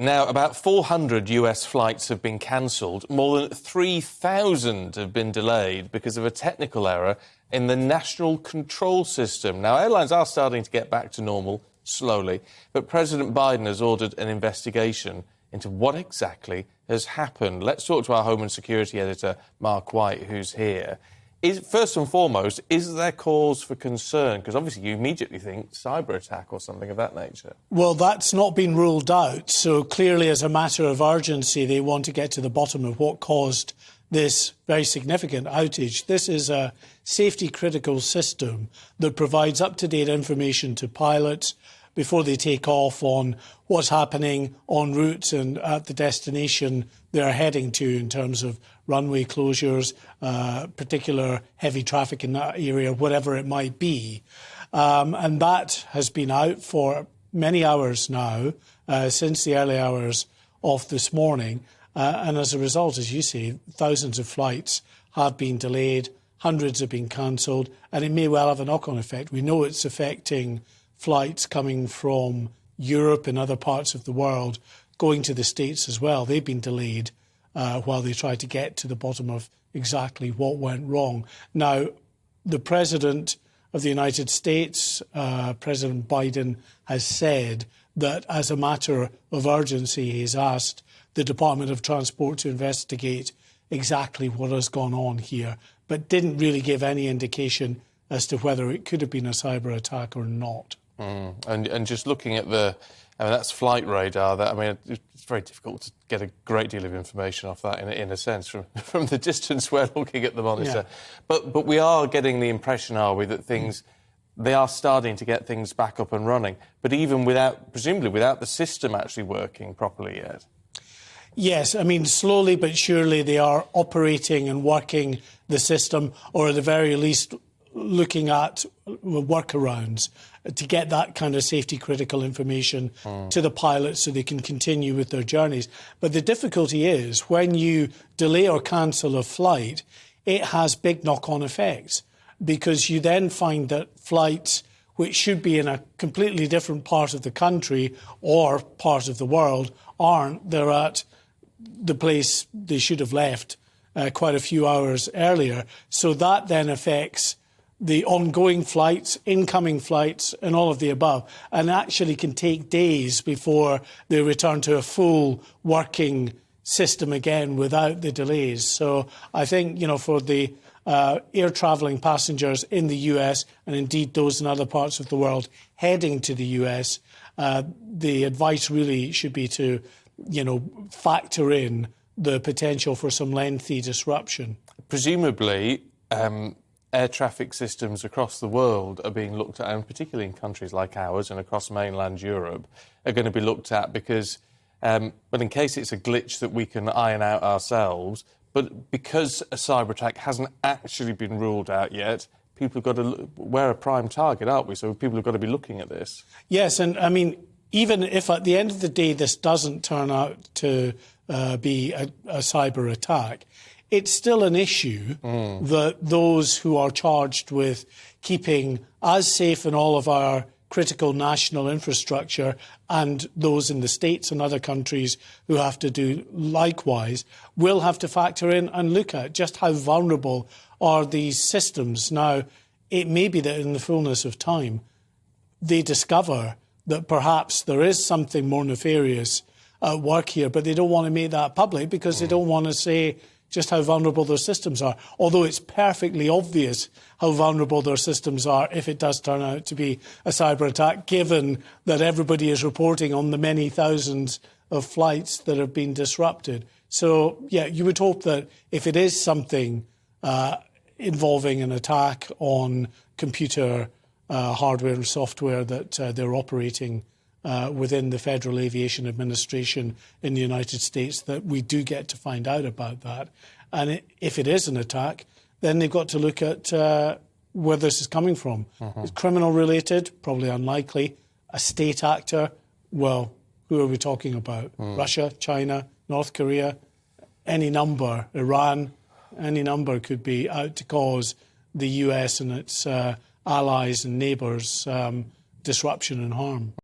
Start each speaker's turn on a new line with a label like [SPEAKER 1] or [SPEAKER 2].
[SPEAKER 1] Now, about 400 US flights have been cancelled. More than 3,000 have been delayed because of a technical error in the national control system. Now, airlines are starting to get back to normal slowly, but President Biden has ordered an investigation into what exactly has happened. Let's talk to our Home and Security editor, Mark White, who's here. First and foremost, is there cause for concern? Because obviously you immediately think cyber attack or something of that nature.
[SPEAKER 2] Well, that's not been ruled out. So clearly, as a matter of urgency, they want to get to the bottom of what caused this very significant outage. This is a safety-critical system that provides up-to-date information to pilots before they take off on what's happening en route and at the destination they're heading to in terms of runway closures, particular heavy traffic in that area, whatever it might be. And that has been out for many hours now, since the early hours of this morning. And as a result, as you say, thousands of flights have been delayed, hundreds have been cancelled, and it may well have a knock-on effect. We know it's affecting flights coming from Europe and other parts of the world going to the States as well. They've been delayed while they try to get to the bottom of exactly what went wrong. Now, the President of the United States, President Biden, has said that as a matter of urgency, he's asked the Department of Transport to investigate exactly what has gone on here, but didn't really give any indication as to whether it could have been a cyber attack or not.
[SPEAKER 1] And just looking at that's flight radar. It's very difficult to get a great deal of information off that in a sense from the distance we're looking at the monitor. Yeah. But we are getting the impression, are we, that they are starting to get things back up and running, but even presumably without the system actually working properly yet.
[SPEAKER 2] Yes, slowly but surely they are operating and working the system, or at the very least looking at workarounds to get that kind of safety-critical information to the pilots so they can continue with their journeys. But the difficulty is when you delay or cancel a flight, it has big knock-on effects, because you then find that flights which should be in a completely different part of the country or part of the world aren't. They're at the place they should have left quite a few hours earlier. So that then affects the ongoing flights, incoming flights, and all of the above, and actually can take days before they return to a full working system again without the delays. So I think, for the air travelling passengers in the US, and indeed those in other parts of the world heading to the US, the advice really should be to, factor in the potential for some lengthy disruption.
[SPEAKER 1] Presumably, air traffic systems across the world are being looked at, and particularly in countries like ours and across mainland Europe, are going to be looked at because, but in case it's a glitch that we can iron out ourselves, but because a cyber attack hasn't actually been ruled out yet, people have got to, we're a prime target, aren't we? So people have got to be looking at this.
[SPEAKER 2] Yes, and even if at the end of the day this doesn't turn out to be a cyber attack, it's still an issue that those who are charged with keeping us safe in all of our critical national infrastructure, and those in the States and other countries who have to do likewise, will have to factor in and look at just how vulnerable are these systems. Now, it may be that in the fullness of time, they discover that perhaps there is something more nefarious at work here, but they don't want to make that public because they don't want to say just how vulnerable their systems are, although it's perfectly obvious how vulnerable their systems are if it does turn out to be a cyber attack, given that everybody is reporting on the many thousands of flights that have been disrupted. So, yeah, you would hope that if it is something involving an attack on computer hardware and software that they're operating within the Federal Aviation Administration in the United States, that we do get to find out about that. And if it is an attack, then they've got to look at where this is coming from. It's criminal related, probably unlikely. A state actor, well, who are we talking about? Russia, China, North Korea, any number, Iran, any number could be out to cause the US and its allies and neighbours disruption and harm.